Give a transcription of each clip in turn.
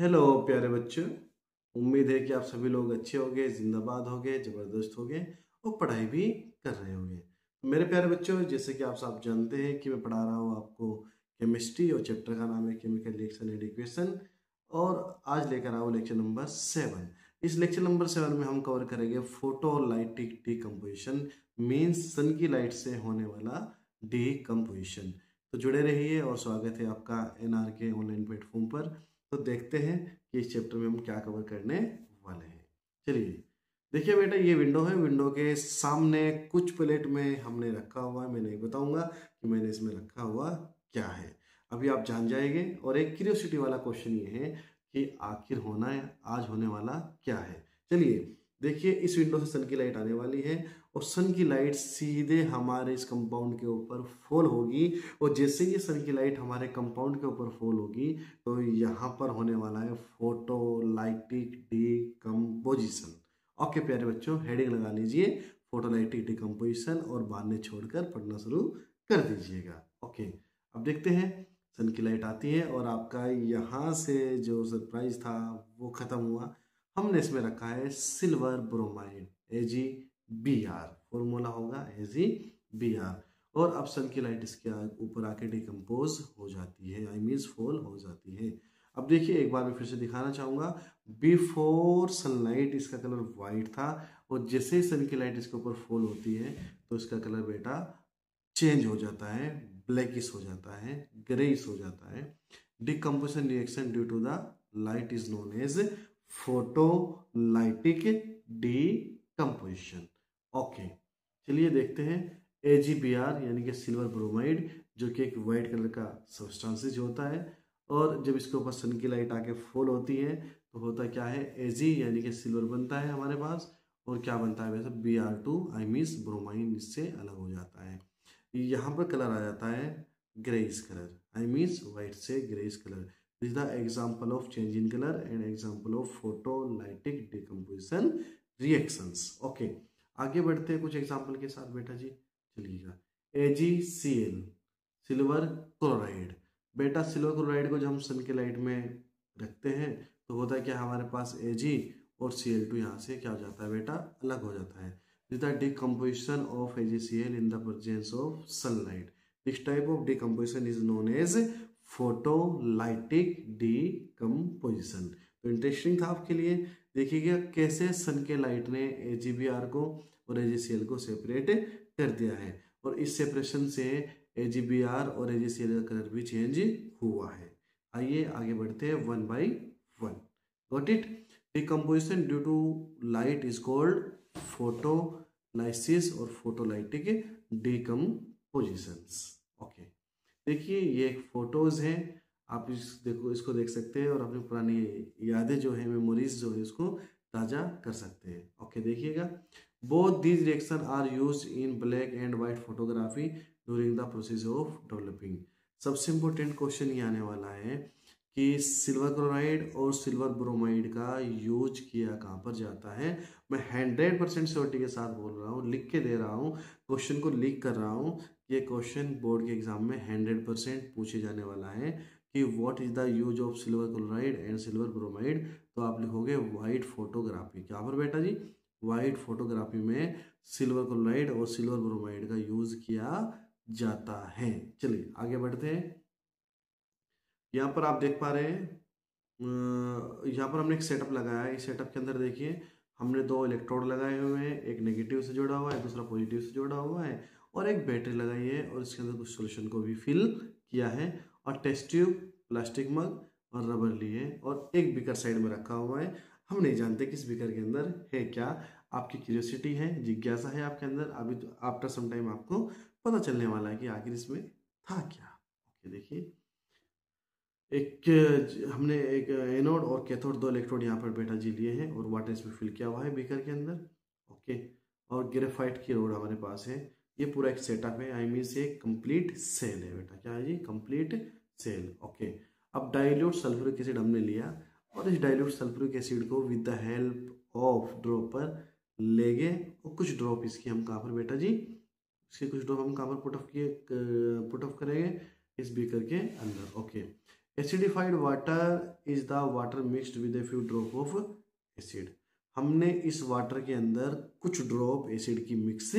Hello प्यारे बच्चों। उम्मीद है कि आप सभी लोग अच्छे होंगे, जिंदाबाद होंगे, जबरदस्त होंगे और पढ़ाई भी कर रहे होंगे। मेरे प्यारे बच्चों, जैसे कि आप सब जानते हैं कि मैं पढ़ा रहा हूँ आपको केमिस्ट्री और चैप्टर का नाम है केमिकल रिएक्शन एंड इक्वेशन। और आज लेकर आया हूँ लेक्चर नंबर 7। इस लेक्चर नंबर 7 में हम कवर करेंगे फोटोलाइटिक डिकम्पोजिशन, मीन्स सन की लाइट से होने वाला डिकम्पोजिशन। तो जुड़े रहिए और स्वागत है आपका एनआर के ऑनलाइन प्लेटफॉर्म पर। तो देखते हैं कि इस चैप्टर में हम क्या कवर करने वाले हैं। चलिए देखिए बेटा, ये विंडो है। विंडो के सामने कुछ प्लेट में हमने रखा हुआ है। मैं नहीं बताऊंगा कि मैंने इसमें रखा हुआ क्या है, अभी आप जान जाएंगे। और एक क्यूरियोसिटी वाला क्वेश्चन ये है कि आखिर होना है आज होने वाला क्या है। चलिए देखिए, इस विंडो से सन की लाइट आने वाली है और सन की लाइट सीधे हमारे इस कंपाउंड के ऊपर फॉल होगी। और जैसे ही सन की लाइट हमारे कंपाउंड के ऊपर फॉल होगी तो यहाँ पर होने वाला है फोटोलाइटिक डिकम्पोजिशन। ओके प्यारे बच्चों, हेडिंग लगा लीजिए फोटोलाइटिक डिकम्पोजिशन और बाद में छोड़कर पढ़ना शुरू कर दीजिएगा। ओके, अब देखते हैं। सन की लाइट आती है और आपका यहाँ से जो सरप्राइज था वो खत्म हुआ। हमने इसमें रखा है सिल्वर ब्रोमाइड, AgBr। फॉर्मूला होगा AgBr। और अब सन की लाइट इसके ऊपर आके डिकम्पोज हो जाती है, आई मीन्स फॉल हो जाती है। अब देखिए, एक बार मैं फिर से दिखाना चाहूंगा। बिफोर सनलाइट इसका कलर वाइट था और जैसे ही सन की लाइट इसके ऊपर फॉल होती है तो इसका कलर बेटा चेंज हो जाता है, ब्लैकिश हो जाता है, ग्रेइश हो जाता है। Decomposition reaction due to the light is known as photolytic decomposition. Okay, चलिए देखते हैं। AgBr यानी कि सिल्वर ब्रोमाइड, जो कि एक वाइट कलर का सब्सटेंसेज होता है। और जब इसके ऊपर सन की लाइट आके फॉल होती है तो होता क्या है, Ag यानी कि सिल्वर बनता है हमारे पास। और क्या बनता है वैसे, Br2 आई मीन्स ब्रोमाइन इससे अलग हो जाता है। यहाँ पर कलर आ जाता है greyish colour, I means white से greyish colour. This is the example of change in colour and example of photolytic decomposition reactions. Okay, आगे बढ़ते हैं कुछ एग्जाम्पल के साथ बेटा जी। चलिएगा, AgCl सिल्वर क्लोराइड। बेटा सिल्वर क्लोराइड को जब हम सन के लाइट में रखते हैं तो होता है क्या, हमारे पास Ag और Cl2 यहाँ से क्या हो जाता है बेटा, अलग हो जाता है। The decomposition of AgCl in the presence of sunlight. This type of decomposition is known as photolytic decomposition. तो इंटरेस्टिंग था आपके लिए। देखिएगा कैसे सन के लाइट ने AgBr को और AgCl को सेपरेट कर दिया है और इस सेपरेशन से AgBr और AgCl का कलर भी चेंज हुआ है। आइए आगे बढ़ते हैं one by one. Got it. Decomposition due to light is called photolysis और फोटोलाइटिक डिकम्पोजिशंस। ओके, देखिए ये एक फोटोज है, आप इसको देख सकते हैं और अपनी पुरानी यादें जो है, मेमोरीज जो है, उसको ताज़ा कर सकते हैं। ओके, देखिएगा, both these reaction are use in black and white photography during the process of developing. सबसे इंपॉर्टेंट क्वेश्चन ये आने वाला है कि सिल्वर क्लोराइड और सिल्वर ब्रोमाइड का यूज किया कहाँ पर जाता है। मैं 100% श्योरिटी के साथ बोल रहा हूँ, लिख के दे रहा हूँ, क्वेश्चन को लीक कर रहा हूँ। ये क्वेश्चन बोर्ड के एग्जाम में 100% पूछे जाने वाला है कि what is the use of silver chloride and silver bromide. तो आप लिखोगे वाइट फोटोग्राफी। क्या पर बेटा जी, वाइट फोटोग्राफी में सिल्वर क्लोराइड और सिल्वर ब्रोमाइड का यूज किया जाता है। चलिए आगे बढ़ते हैं। यहाँ पर आप देख पा रहे हैं, यहाँ पर हमने एक सेटअप लगाया है। इस सेटअप के अंदर देखिए, हमने दो इलेक्ट्रोड लगाए हुए हैं, एक नेगेटिव से जुड़ा हुआ है, दूसरा पॉजिटिव से जुड़ा हुआ है, और एक बैटरी लगाई है और इसके अंदर कुछ सॉल्यूशन को भी फिल किया है। और टेस्ट ट्यूब, प्लास्टिक मग और रबर लिए और एक बीकर साइड में रखा हुआ है। हम नहीं जानते कि इस बीकर के अंदर है क्या। आपकी क्यूरियोसिटी है, जिज्ञासा है आपके अंदर। अभी तो आफ्टर सम टाइम आपको पता चलने वाला है कि आखिर इसमें था क्या। ओके, देखिए, हमने एक एनोड और कैथोड, दो इलेक्ट्रोड यहाँ पर बेटा जी लिए हैं और वाटर इसमें फिल किया हुआ है बीकर के अंदर। ओके, और ग्रेफाइट की रोड हमारे पास है। ये पूरा एक सेटअप है, आई मीन से कंप्लीट सेल है बेटा। क्या है जी, कंप्लीट सेल। ओके, अब डाइल्यूट सल्फ्यूरिक एसिड हमने लिया और इस डाइल्यूट सल्फ्यूरिक एसिड को with the help of dropper लेंगे और कुछ ड्रॉप इसकी हम कहाँ पर बेटा जी, इसके कुछ ड्रॉप हम कहाँ पर पुट ऑफ करेंगे, इस बीकर के अंदर। Okay, acidified water is the water mixed with a few drop of acid. हमने इस वाटर के अंदर कुछ ड्रॉप एसिड की मिक्स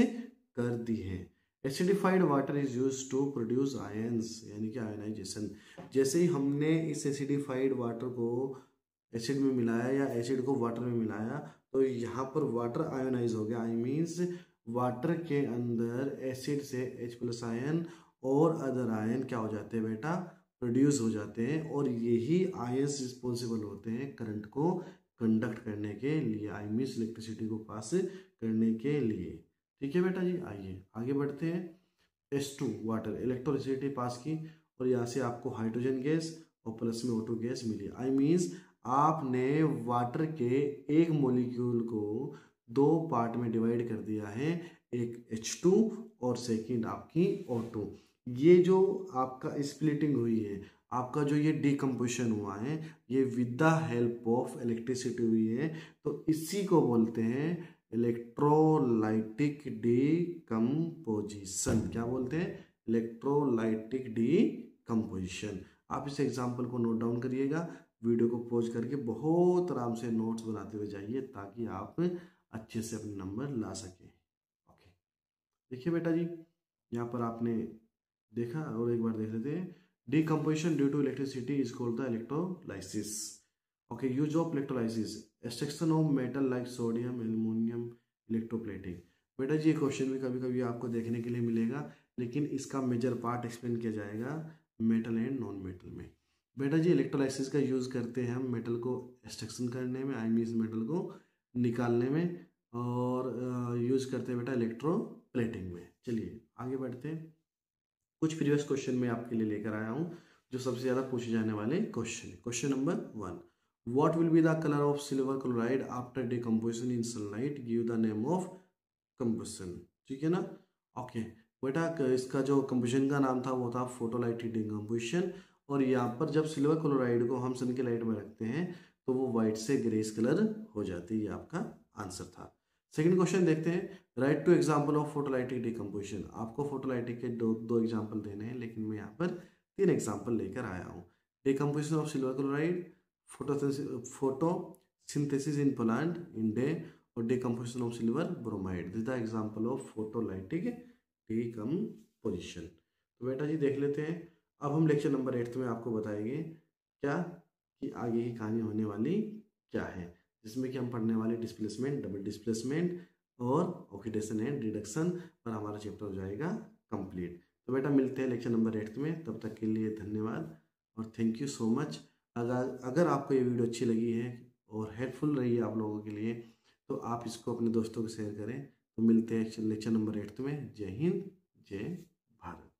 कर दी है। Acidified water is use to produce ions, यानी कि आयनाइजेशन। जैसे ही हमने इस एसिडिफाइड वाटर को एसिड में मिलाया या एसिड को वाटर में मिलाया तो यहाँ पर वाटर आयोनाइज हो गया। आई मीन्स वाटर के अंदर एसिड से H+ आयन और अदर आयन क्या हो जाते हैं बेटा, प्रोड्यूस हो जाते हैं, और यही आयंस रिस्पॉन्सिबल होते हैं करंट को कंडक्ट करने के लिए, आई मीन्स इलेक्ट्रिसिटी को पास करने के लिए। ठीक है बेटा जी, आइए आगे बढ़ते हैं। H2 वाटर, इलेक्ट्रिसिटी पास की और यहाँ से आपको हाइड्रोजन गैस और प्लस में O2 गैस मिली। आई मीन्स आपने वाटर के एक मॉलिक्यूल को दो पार्ट में डिवाइड कर दिया है, एक H2 और सेकंड आपकी O2। ये जो आपका स्प्लिटिंग हुई है, आपका जो ये डिकम्पोजिशन हुआ है, ये with the help of electricity हुई है, तो इसी को बोलते हैं इलेक्ट्रोलाइटिक डिकम्पोजिशन। क्या बोलते हैं, इलेक्ट्रोलाइटिक डिकम्पोजिशन। आप इस एग्जाम्पल को नोट डाउन करिएगा, वीडियो को पॉज करके बहुत आराम से नोट्स बनाते हुए जाइए ताकि आप अच्छे से अपने नंबर ला सकें। ओके, देखिए बेटा जी, यहाँ पर आपने देखा और एक बार देख लेते हैं। Decomposition due to electricity is called the electrolysis. Okay, use of electrolysis, extraction of metal like sodium, aluminium, electroplating. बेटा जी ये क्वेश्चन भी कभी कभी आपको देखने के लिए मिलेगा, लेकिन इसका मेजर पार्ट एक्सप्लेन किया जाएगा मेटल एंड नॉन मेटल में। बेटा जी इलेक्ट्रोलाइसिस का यूज़ करते हैं हम मेटल को एक्सट्रैक्शन करने में, आई मीन मेटल को निकालने में, और यूज़ करते हैं बेटा इलेक्ट्रोप्लेटिंग में। चलिए आगे बढ़ते हैं। कुछ प्रीवियस क्वेश्चन मैं आपके लिए लेकर आया हूँ जो सबसे ज़्यादा पूछे जाने वाले क्वेश्चन है। Question number 1, what will be the colour of silver chloride after decomposition in sunlight, give the name of combustion. ठीक है ना। ओके बेटा, इसका जो कंबशन का नाम था वो था फोटोलाइटिक डिकम्पोजिशन, और यहाँ पर जब सिल्वर क्लोराइड को हम सन के लाइट में रखते हैं तो वो व्हाइट से ग्रेस कलर हो जाती है। ये आपका आंसर था। सेकंड क्वेश्चन देखते हैं, right two example of photolytic decomposition. आपको फोटोलाइटिक के दो एग्जांपल देने हैं, लेकिन मैं यहाँ पर 3 एग्जांपल लेकर आया हूँ। Decomposition of silver chloride, photosynthesis in plant in day, और decomposition of silver bromide. This the example of photolytic decomposition. तो बेटा जी देख लेते हैं। अब हम लेक्चर नंबर 8 में आपको बताएंगे क्या कि आगे की कहानी होने वाली क्या है, जिसमें कि हम पढ़ने वाले डिस्प्लेसमेंट, डबल डिस्प्लेसमेंट और ऑक्सीडेशन एंड रिडक्शन पर हमारा चैप्टर हो जाएगा कंप्लीट। तो बेटा मिलते हैं लेक्चर नंबर 8 में, तब तक के लिए धन्यवाद और थैंक यू सो मच। अगर आपको ये वीडियो अच्छी लगी है और हेल्पफुल रही है आप लोगों के लिए, तो आप इसको अपने दोस्तों को शेयर करें। तो मिलते हैं लेक्चर नंबर 8 में। जय हिंद, जय भारत।